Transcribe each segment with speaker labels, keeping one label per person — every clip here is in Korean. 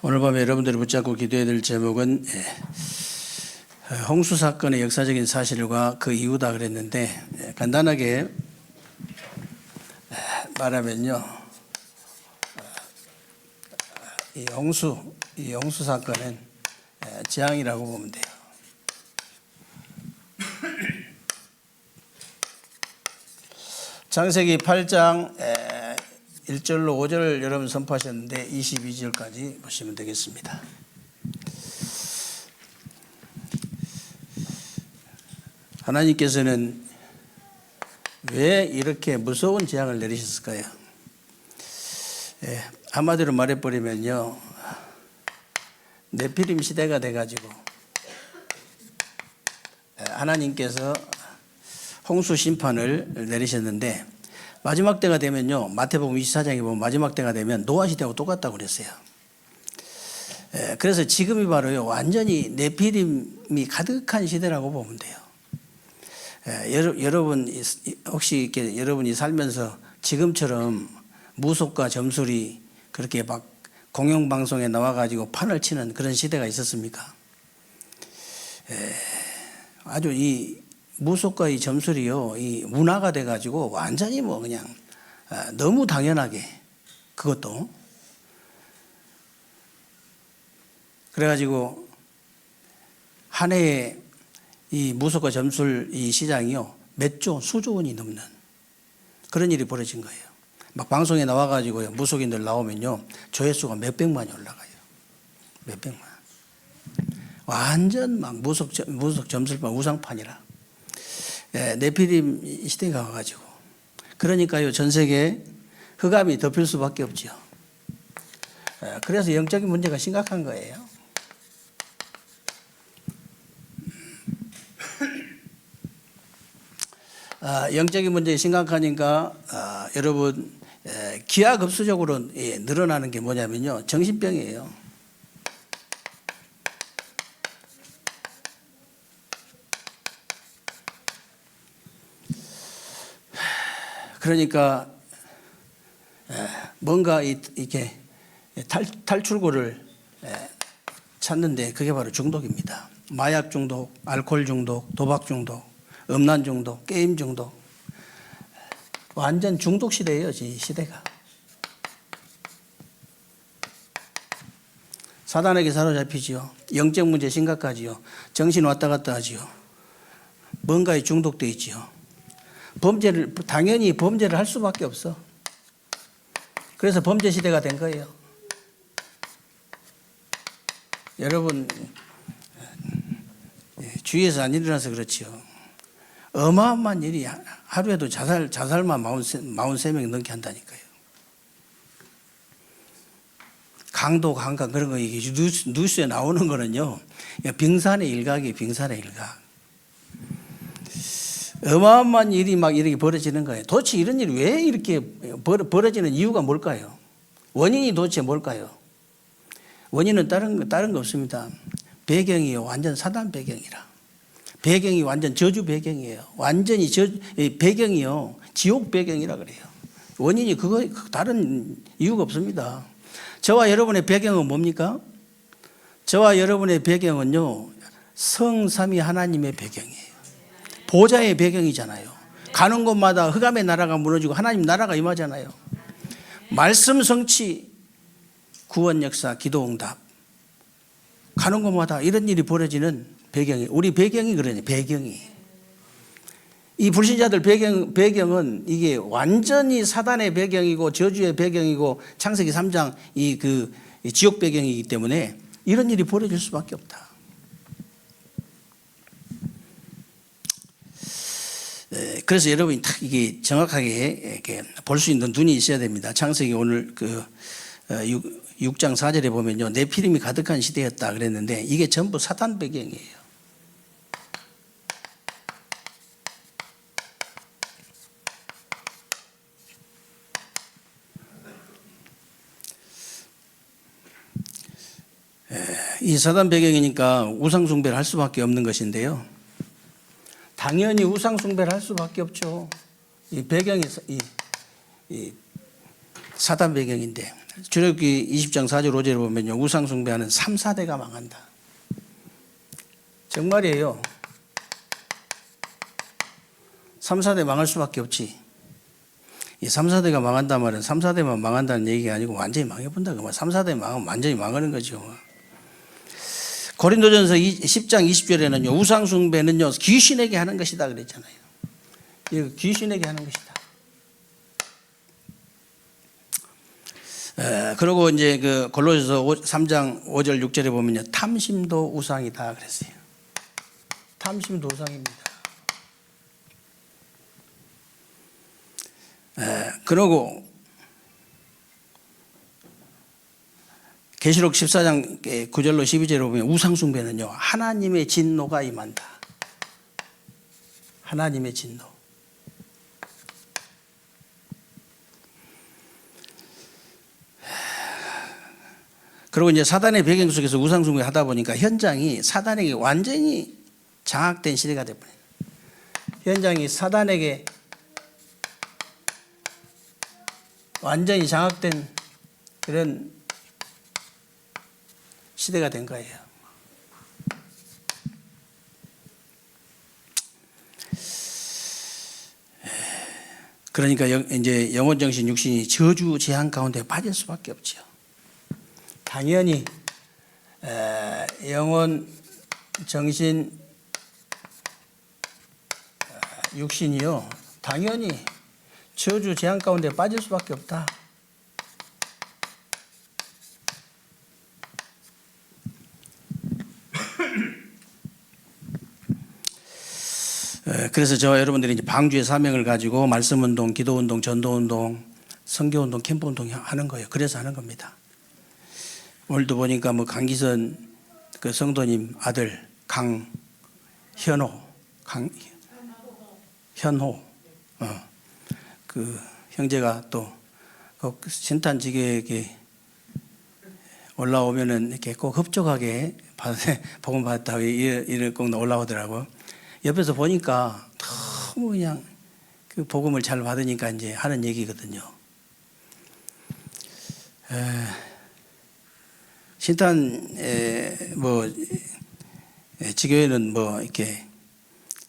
Speaker 1: 오늘 밤에 여러분들이 붙잡고 기도해야 될 제목은 홍수 사건의 역사적인 사실과 그 이유다 그랬는데, 간단하게 말하면요, 이 홍수 사건은 재앙이라고 보면 돼요. 창세기 8장 1절로 5절 여러분 선포하셨는데 22절까지 보시면 되겠습니다. 하나님께서는 왜 이렇게 무서운 재앙을 내리셨을까요? 한마디로 말해버리면요, 네피림 시대가 돼가지고 하나님께서 홍수 심판을 내리셨는데, 마지막 때가 되면요, 마태복음 24장에 보면 마지막 때가 되면 노아 시대하고 똑같다고 그랬어요. 그래서 지금이 바로요, 완전히 네피림이 가득한 시대라고 보면 돼요. 여러분 혹시 이렇게 여러분이 살면서 지금처럼 무속과 점술이 그렇게 막 공영방송에 나와가지고 판을 치는 그런 시대가 있었습니까? 아주 이 무속과 이 점술이요, 이 문화가 돼가지고 완전히 뭐 그냥 너무 당연하게, 그것도 그래가지고 한 해에 이 무속과 점술 이 시장이요, 수조 원이 넘는 그런 일이 벌어진 거예요. 막 방송에 나와가지고요, 무속인들 나오면요, 조회수가 몇백만이 올라가요. 몇백만. 완전 막 무속 점술판 우상판이라. 네피림 시대가 와가지고, 그러니까요, 전 세계에 흑암이 덮일 수밖에 없죠. 그래서 영적인 문제가 심각한 거예요. 영적인 문제가 심각하니까 여러분, 기하급수적으로 늘어나는 게 뭐냐면요, 정신병이에요. 그러니까 뭔가 이렇게 탈출구를 찾는데 그게 바로 중독입니다. 마약 중독, 알코올 중독, 도박 중독, 음란 중독, 게임 중독. 완전 중독 시대예요, 이 시대가. 사단에게 사로잡히지요. 영적 문제 심각하지요. 정신 왔다 갔다 하지요. 뭔가에 중독되어 있지요. 당연히 범죄를 할 수밖에 없어. 그래서 범죄 시대가 된 거예요. 여러분, 주위에서 안 일어나서 그렇지요. 어마어마한 일이 하루에도 자살만 43명 넘게 한다니까요. 강도, 강간 그런 거 뉴스에 나오는 거는요, 빙산의 일각이에요, 빙산의 일각. 어마어마한 일이 막 이렇게 벌어지는 거예요. 도대체 이런 일이 왜 이렇게 벌어지는 이유가 뭘까요? 원인이 도대체 뭘까요? 원인은 다른 거 없습니다. 배경이요, 완전 사단 배경이라. 배경이 완전 저주 배경이에요. 완전히 배경이요, 지옥 배경이라 그래요. 원인이 그거 다른 이유가 없습니다. 저와 여러분의 배경은 뭡니까? 저와 여러분의 배경은요, 성삼위 하나님의 배경이에요. 보좌의 배경이잖아요. 가는 곳마다 흑암의 나라가 무너지고 하나님 나라가 임하잖아요. 말씀 성취, 구원 역사, 기도 응답. 가는 곳마다 이런 일이 벌어지는 배경이, 우리 배경이 그러네, 배경이. 이 불신자들 배경은 이게 완전히 사단의 배경이고 저주의 배경이고 창세기 3장 이 지옥 배경이기 때문에 이런 일이 벌어질 수밖에 없다. 그래서 여러분이 딱 이게 정확하게 이렇게 볼 수 있는 눈이 있어야 됩니다. 창세기 오늘 6장 4절에 보면요, 네피림이 가득한 시대였다 그랬는데 이게 전부 사단 배경이에요. 이 사단 배경이니까 우상 숭배를 할 수밖에 없는 것인데요. 당연히 우상 숭배를 할 수밖에 없죠. 이 배경이 이 사단 배경인데 출애굽기 20장 4절 5절을 보면요. 우상 숭배하는 3, 4대가 망한다. 정말이에요. 3, 4대 망할 수밖에 없지. 이 3, 4대가 망한단 말은 3, 4대만 망한다는 얘기가 아니고 완전히 망해본다. 3, 4대 망하면 완전히 망하는 거죠. 고린도전서 10장 20절에는요. 우상 숭배는요. 귀신에게 하는 것이다 그랬잖아요. 이거 귀신에게 하는 것이다. 그리고 이제 그 골로새서 3장 5절 6절에 보면요. 탐심도 우상이다 그랬어요. 탐심도 우상입니다. 그리고 계시록 14장 9절로 12절에 보면 우상 숭배는요. 하나님의 진노가 임한다. 하나님의 진노. 그리고 이제 사단의 배경 속에서 우상 숭배 하다 보니까 현장이 사단에게 완전히 장악된 시대가 되어버려요. 현장이 사단에게 완전히 장악된 그런 시대가 된 거예요. 그러니까 이제 영혼, 정신, 육신이 저주 재앙 가운데 빠질 수밖에 없죠. 당연히 영혼, 정신, 육신이요. 당연히 저주 재앙 가운데 빠질 수밖에 없다. 그래서 저와 여러분들이 이제 방주의 사명을 가지고 말씀운동, 기도운동, 전도운동, 선교운동, 캠프운동 하는 거예요. 그래서 하는 겁니다. 오늘도 보니까 뭐 강기선 그 성도님 아들 현호, 그 형제가 또 신탄지교에 올라오면은 이렇게 꼭 흡족하게 복음 받았다고 이를 꼭 올라오더라고. 옆에서 보니까 너무 그냥 그 복음을 잘 받으니까 이제 하는 얘기거든요. 신탄 지교회는 뭐 이렇게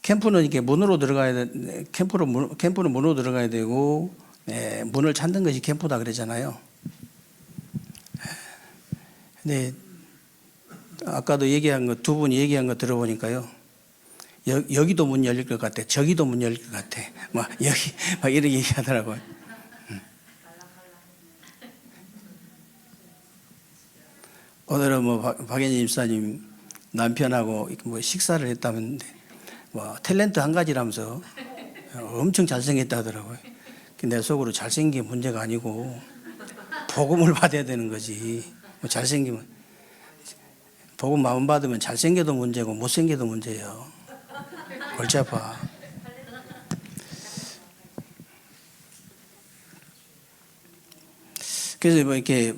Speaker 1: 캠프는 이렇게 문으로 들어가야 돼. 캠프는 문으로 들어가야 되고 문을 찾는 것이 캠프다 그러잖아요. 근데 아까도 얘기한 거 두 분이 얘기한 거 들어보니까요. 여기도 문 열릴 것 같아. 저기도 문 열릴 것 같아. 막 여기 막 이렇게 얘기하더라고요. 오늘은 뭐 박연희 집사님 남편하고 뭐 식사를 했다는데 뭐 탤런트 한 가지라면서 엄청 잘생겼다 하더라고요. 근데 내 속으로 잘생긴 게 문제가 아니고 복음을 받아야 되는 거지. 뭐 잘생기면 복음 마음 받으면 잘생겨도 문제고 못생겨도 문제예요. 골치 아파. 그래서 뭐 이렇게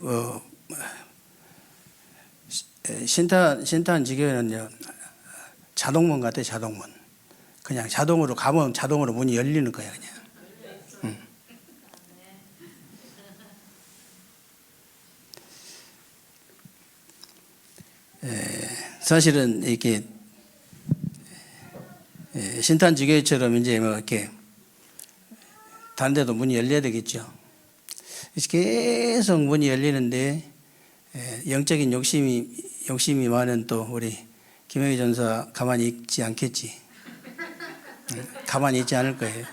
Speaker 1: 신탄 지교회는요 자동문 같아. 자동문. 그냥 자동으로 가면 자동으로 문이 열리는 거야 그냥. 사실은 이렇게 신탄 지교회처럼 이제 뭐 이렇게 다른 데도 문이 열려야 되겠죠. 계속 문이 열리는데 영적인 욕심이 많은 또 우리 김영희 전사 가만히 있지 않겠지. 가만히 있지 않을 거예요.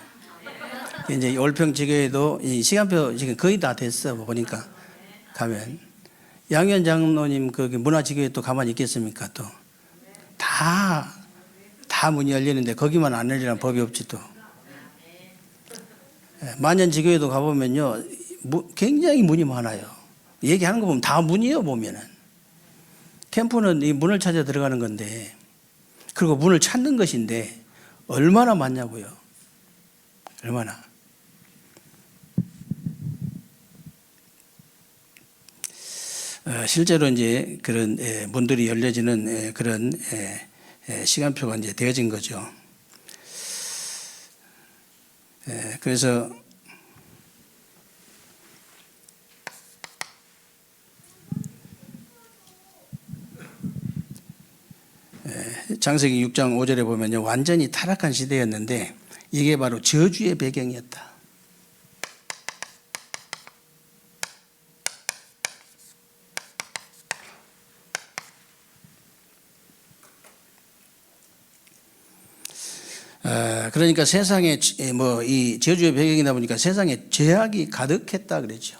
Speaker 1: 이제 올평 지교회도 이 시간표 지금 거의 다 됐어 보니까 가면 양현 장로님 거기 문화지교회 또 가만히 있겠습니까? 또 다 문이 열리는데 거기만 안 열리라는 법이 없지 또. 만년지교회도 가보면요 굉장히 문이 많아요. 얘기하는 거 보면 다 문이에요 보면은. 캠프는 이 문을 찾아 들어가는 건데 그리고 문을 찾는 것인데 얼마나 많냐고요. 얼마나. 실제로 이제 그런 문들이 열려지는 그런 시간표가 이제 되어진 거죠. 그래서 창세기 6장 5절에 보면요, 완전히 타락한 시대였는데 이게 바로 저주의 배경이었다. 그러니까 세상에 뭐 이 저주의 배경이다 보니까 세상에 죄악이 가득했다 그랬죠.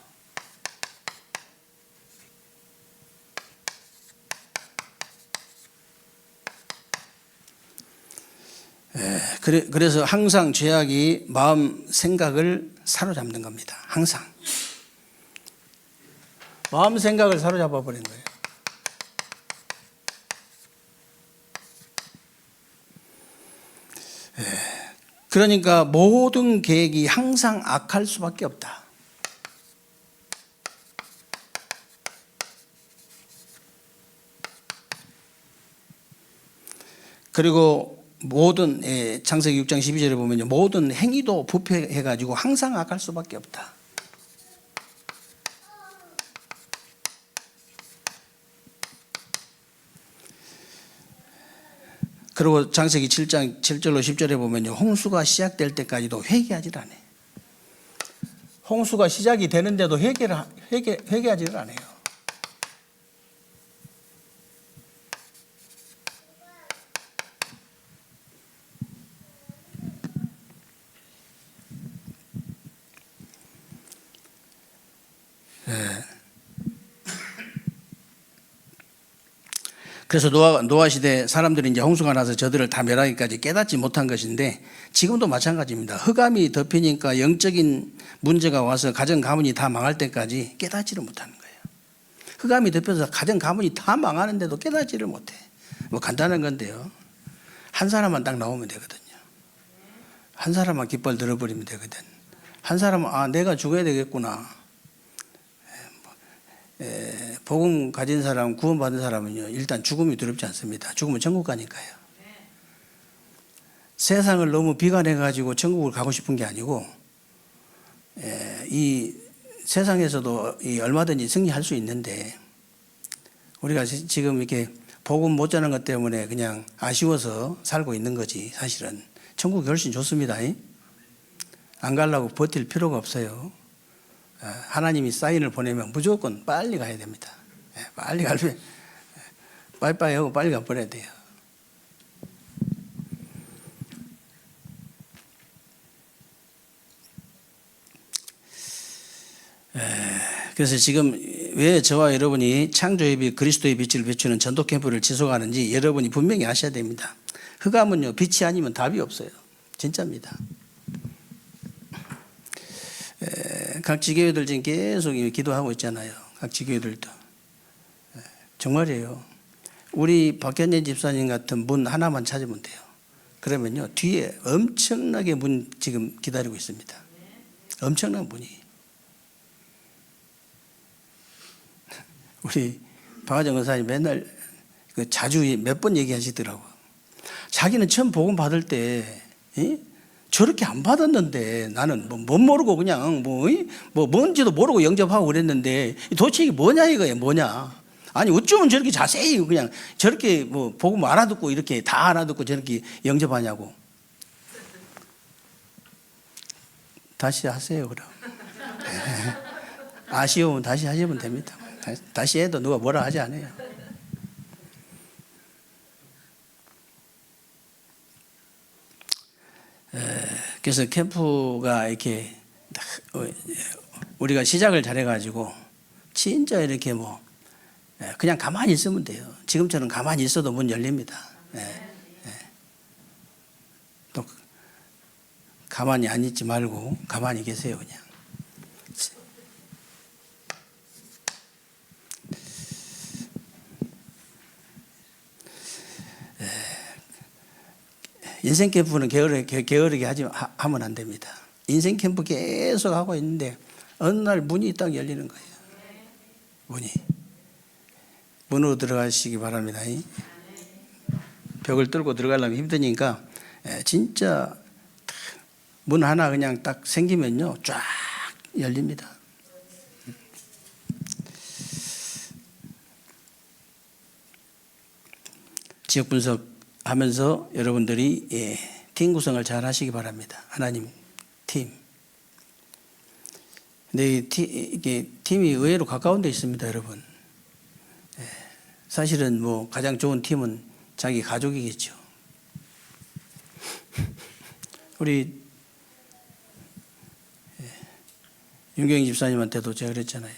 Speaker 1: 그래서 항상 죄악이 마음 생각을 사로잡는 겁니다. 항상 마음 생각을 사로잡아 버린 거예요. 그러니까 모든 계획이 항상 악할 수밖에 없다. 그리고 모든 창세기 6장 12절에 보면요, 모든 행위도 부패해가지고 항상 악할 수밖에 없다. 그리고 창세기 7장 7절로 10절에 보면요, 홍수가 시작될 때까지도 회개하지를 않아요. 홍수가 시작이 되는데도 회개하지를 않아요. 그래서 노아 시대 사람들이 이제 홍수가 나서 저들을 다 멸하기까지 깨닫지 못한 것인데 지금도 마찬가지입니다. 흑암이 덮이니까 영적인 문제가 와서 가정 가문이 다 망할 때까지 깨닫지를 못하는 거예요. 흑암이 덮여서 가정 가문이 다 망하는데도 깨닫지를 못해. 뭐 간단한 건데요, 한 사람만 딱 나오면 되거든요. 한 사람만 깃발 들어버리면 되거든. 한 사람은 내가 죽어야 되겠구나. 복음 가진 사람, 구원받은 사람은요, 일단 죽음이 두렵지 않습니다. 죽으면 천국 가니까요. 세상을 너무 비관해가지고 천국을 가고 싶은 게 아니고, 이 세상에서도 얼마든지 승리할 수 있는데, 우리가 지금 이렇게 복음 못 전하는 것 때문에 그냥 아쉬워서 살고 있는 거지, 사실은. 천국이 훨씬 좋습니다. 안 가려고 버틸 필요가 없어요. 하나님이 사인을 보내면 무조건 빨리 가야 됩니다. 빨리 가면 빠이빠이 하고 빨리 가버려야 돼요. 그래서 지금 왜 저와 여러분이 창조의 빛, 그리스도의 빛을 비추는 전도 캠프를 지속하는지 여러분이 분명히 아셔야 됩니다. 흑암은요, 빛이 아니면 답이 없어요. 진짜입니다. 각 지교회들 지금 계속 기도하고 있잖아요. 각 지교회들도. 정말이에요. 우리 박현재 집사님 같은 문 하나만 찾으면 돼요. 그러면요, 뒤에 엄청나게 문 지금 기다리고 있습니다. 엄청난 문이. 우리 박하정 권사님 맨날 자주 몇 번 얘기하시더라고. 자기는 처음 복음 받을 때 저렇게 안 받았는데 나는 못 모르고 그냥 뭔지도 모르고 영접하고 그랬는데 도대체 이게 뭐냐 이거예요. 뭐냐. 아니 어쩌면 저렇게 자세히 그냥 저렇게 복음 알아듣고 이렇게 다 알아듣고 저렇게 영접하냐고. 다시 하세요 그럼. 아쉬우면 다시 하시면 됩니다. 다시 해도 누가 뭐라 하지 않아요. 그래서 캠프가 이렇게 우리가 시작을 잘해가지고 진짜 이렇게 그냥 가만히 있으면 돼요. 지금처럼 가만히 있어도 문 열립니다. 또 가만히 안 있지 말고 가만히 계세요 그냥. 인생 캠프는 게으르게 하면 안 됩니다. 인생 캠프 계속 하고 있는데 어느 날 문이 딱 열리는 거예요. 문으로 들어가시기 바랍니다. 벽을 뚫고 들어가려면 힘드니까 진짜 문 하나 그냥 딱 생기면요 쫙 열립니다. 지역 분석 하면서 여러분들이 팀 구성을 잘 하시기 바랍니다. 하나님 팀. 근데 이게 팀이 의외로 가까운 데 있습니다, 여러분. 사실은 뭐 가장 좋은 팀은 자기 가족이겠죠. 우리 윤경희 집사님한테도 제가 그랬잖아요.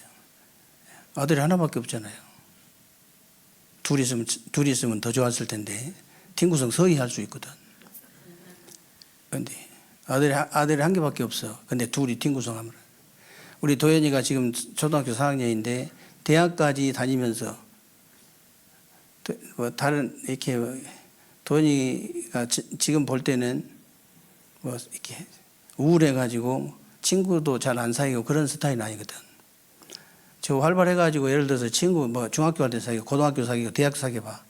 Speaker 1: 아들이 하나밖에 없잖아요. 둘이 있으면 더 좋았을 텐데 팀 구성 서히 할 수 있거든. 그런데 아들이 한 개밖에 없어. 근데 둘이 팀 구성하면 우리 도현이가 지금 초등학교 4학년인데 대학까지 다니면서 뭐 다른 이렇게 도현이가 지금 볼 때는 뭐 이렇게 우울해가지고 친구도 잘 안 사귀고 그런 스타일은 아니거든. 저 활발해가지고 예를 들어서 친구 뭐 중학교 할 때 사귀고 고등학교 사귀고 대학 사귀어봐.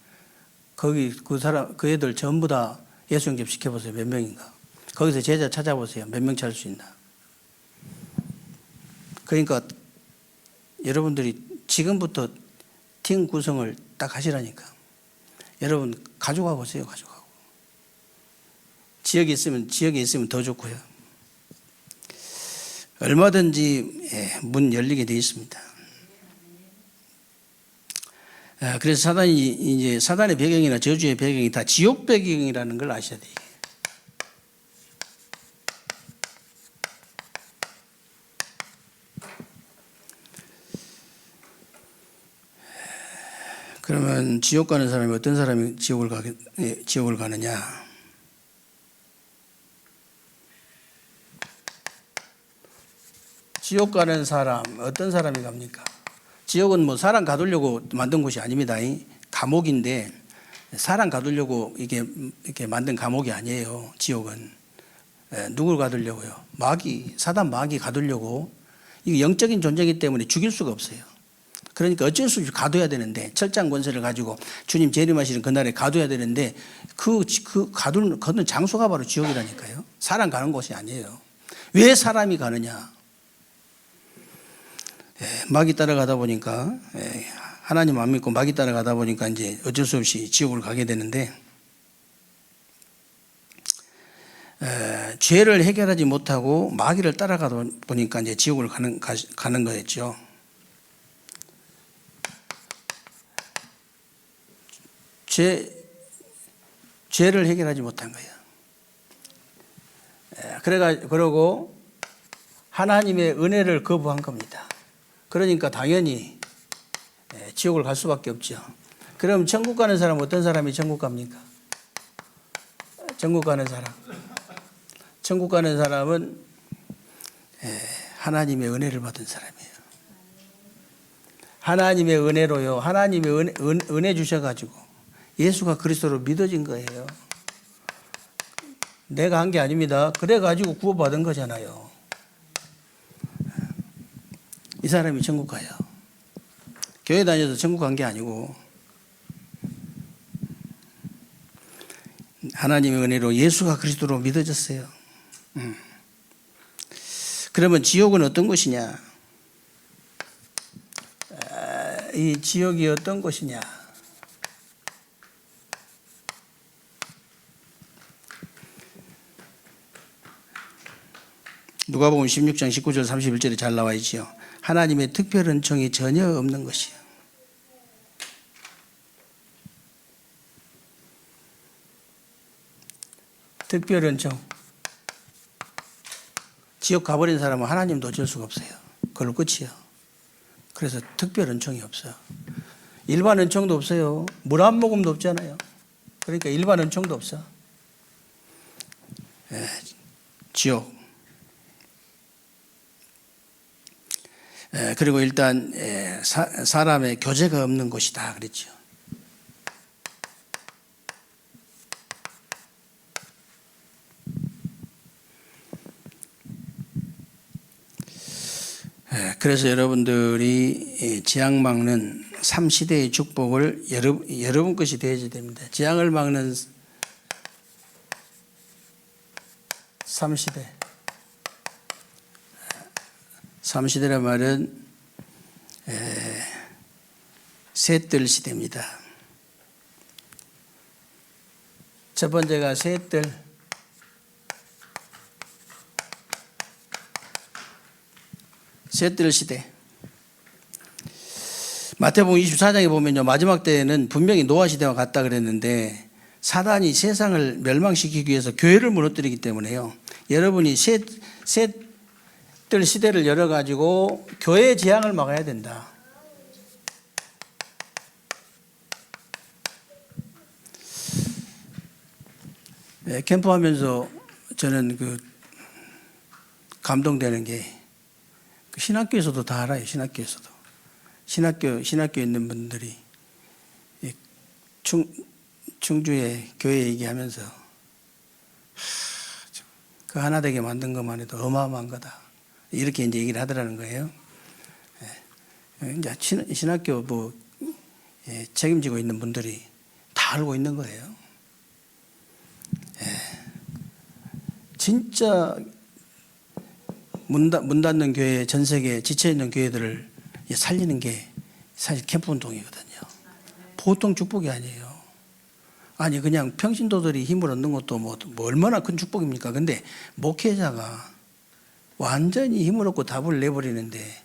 Speaker 1: 거기 그 애들 전부 다 예수영접 시켜보세요. 몇 명인가. 거기서 제자 찾아보세요. 몇 명 찾을 수 있나. 그러니까 여러분들이 지금부터 팀 구성을 딱 하시라니까. 여러분 가져가 보세요. 가져가고. 지역에 있으면 더 좋고요. 얼마든지 문 열리게 되어 있습니다. 그래서 사단의 배경이나 저주의 배경이 다 지옥 배경이라는 걸 아셔야 돼요. 그러면 지옥 가는 사람이 어떤 사람이 지옥을 가느냐? 지옥 가는 사람 어떤 사람이 갑니까? 지옥은 뭐 사람 가두려고 만든 곳이 아닙니다. 감옥인데 사람 가두려고 이렇게 만든 감옥이 아니에요. 지옥은 누굴 가두려고요? 사단 마귀 가두려고. 이게 영적인 존재이기 때문에 죽일 수가 없어요. 그러니까 어쩔 수 없이 가둬야 되는데 철장 권세를 가지고 주님 재림하시는 그날에 가둬야 되는데 그 가두는 장소가 바로 지옥이라니까요. 사람 가는 곳이 아니에요. 왜 사람이 가느냐? 마귀 따라가다 보니까 하나님 안 믿고 마귀 따라가다 보니까 이제 어쩔 수 없이 지옥을 가게 되는데 죄를 해결하지 못하고 마귀를 따라가다 보니까 이제 지옥을 가는 거였죠. 죄를 해결하지 못한 거예요. 그러고 하나님의 은혜를 거부한 겁니다. 그러니까 당연히 지옥을 갈 수밖에 없죠. 그럼 천국 가는 사람 어떤 사람이 천국 갑니까? 천국 가는 사람은 하나님의 은혜를 받은 사람이에요. 하나님의 은혜로요. 하나님의 은혜 주셔가지고 예수가 그리스도로 믿어진 거예요. 내가 한 게 아닙니다. 그래가지고 구원받은 거잖아요. 이 사람이 천국 가요. 교회 다녀서 천국 간 게 아니고 하나님의 은혜로 예수가 그리스도로 믿어졌어요. 그러면 지옥은 어떤 곳이냐? 이 지옥이 어떤 곳이냐? 누가복음 16장 19절 31절에 잘 나와 있지요. 하나님의 특별 은총이 전혀 없는 것이요. 특별 은총. 지옥 가버린 사람은 하나님도 어쩔 수가 없어요. 그걸로 끝이요. 그래서 특별 은총이 없어요. 일반 은총도 없어요. 물 한 모금도 없잖아요. 그러니까 일반 은총도 없어. 지옥. 그리고 일단 사람의 교제가 없는 곳이다 그랬죠. 그래서 여러분들이 재앙 막는 3시대의 축복을 여러분 것이 되어야 됩니다. 재앙을 막는 3시대. 3시대란 말은 셋들 시대입니다. 첫 번째가 셋들, 셋들 시대. 마태복음 24장에 보면요, 마지막 때에는 분명히 노아 시대와 같다 그랬는데 사단이 세상을 멸망시키기 위해서 교회를 무너뜨리기 때문에요. 여러분이 셋들 시대를 열어가지고 교회의 재앙을 막아야 된다. 네, 캠프하면서 저는 감동되는 게 신학교에서도 다 알아요. 신학교에서도. 신학교에 있는 분들이 충주의 교회 얘기하면서 그 하나 되게 만든 것만 해도 어마어마한 거다. 이렇게 이제 얘기를 하더라는 거예요. 이제 신학교 책임지고 있는 분들이 다 알고 있는 거예요. 진짜 문 닫는 교회, 전 세계 지쳐있는 교회들을 살리는 게 사실 캠프 운동이거든요. 보통 축복이 아니에요. 아니 그냥 평신도들이 힘을 얻는 것도 뭐 얼마나 큰 축복입니까? 근데 목회자가 완전히 힘을 얻고 답을 내버리는데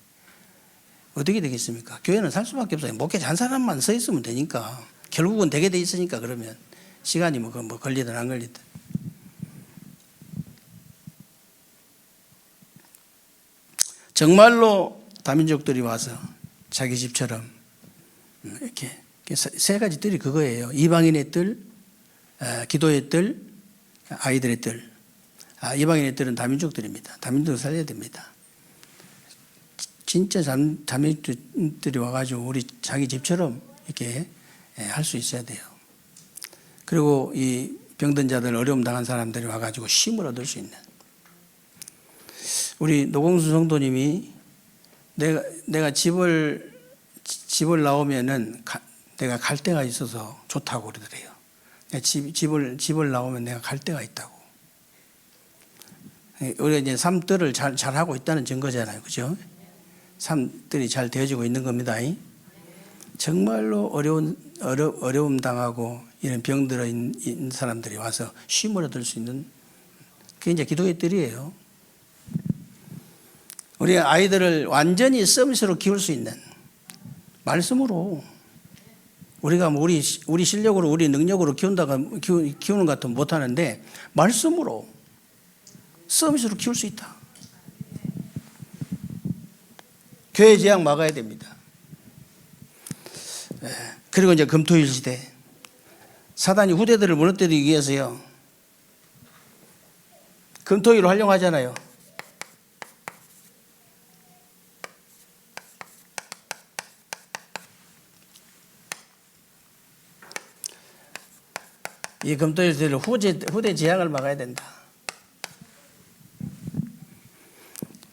Speaker 1: 어떻게 되겠습니까? 교회는 살 수밖에 없어요. 목회자 한 사람만 서 있으면 되니까. 결국은 되게 돼 있으니까. 그러면 시간이 뭐 걸리든 안 걸리든. 정말로 다민족들이 와서 자기 집처럼 이렇게 세 가지 뜰이 그거예요. 이방인의 뜰, 기도의 뜰, 아이들의 뜰. 이방인의 뜰은 다민족들입니다. 다민족을 살려야 됩니다. 진짜 다민족들이 와가지고 우리 자기 집처럼 이렇게 할 수 있어야 돼요. 그리고 이 병든 자들, 어려움 당한 사람들이 와가지고 쉼을 얻을 수 있는. 우리 노공수 성도님이 내가 집을 나오면은 내가 갈 데가 있어서 좋다고 그러더래요. 집을 나오면 내가 갈 데가 있다고. 우리가 이제 삶들을 잘 하고 있다는 증거잖아요, 그죠? 삶들이 잘 되어지고 있는 겁니다. 정말로 어려움 당하고 이런 병들어 있는 사람들이 와서 쉼을 얻을 수 있는 그게 이제 기도의 뜰이에요. 우리 아이들을 완전히 서밋으로 키울 수 있는 말씀으로 우리가 우리 실력으로 우리 능력으로 키우는 것 같으면 못하는데 말씀으로 서밋으로 키울 수 있다. 교회 재앙 막아야 됩니다. 그리고 이제 금토일 시대 사단이 후대들을 무너뜨리기 위해서요 금토일을 활용하잖아요. 이 금토일들을 후대 재앙을 막아야 된다.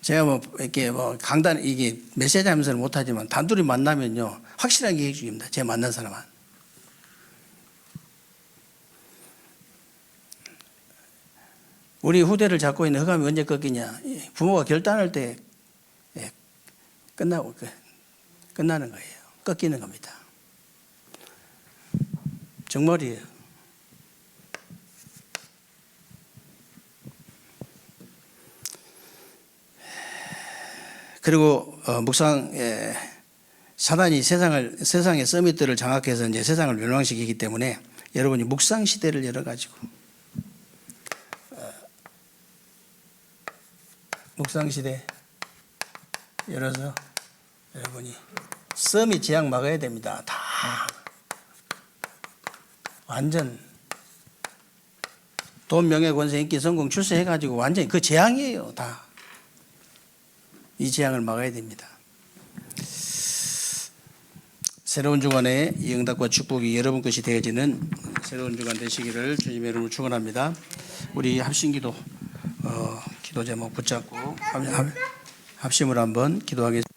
Speaker 1: 제가 이렇게 강단 이게 메시지 하면서는 못하지만 단둘이 만나면요 확실하게 얘기해 줍니다. 제가 만난 사람은. 우리 후대를 잡고 있는 흑암이 언제 꺾이냐? 부모가 결단할 때 끝나는 거예요. 꺾이는 겁니다. 정말이에요. 그리고 묵상 사단이 세상의 서밋들을 장악해서 이제 세상을 멸망시키기 때문에 여러분이 묵상 시대를 열어가지고 묵상 시대 열어서 여러분이 서밋 재앙 막아야 됩니다. 다 완전 돈, 명예, 권세, 인기, 성공, 출세 해가지고 완전히 그 재앙이에요. 다. 이 재앙을 막아야 됩니다. 새로운 주간에 이 응답과 축복이 여러분 것이 되어지는 새로운 주간 되시기를 주님의 이름으로 축원합니다. 우리 합심기도 기도 제목 붙잡고 합심을 한번 기도하겠습니다.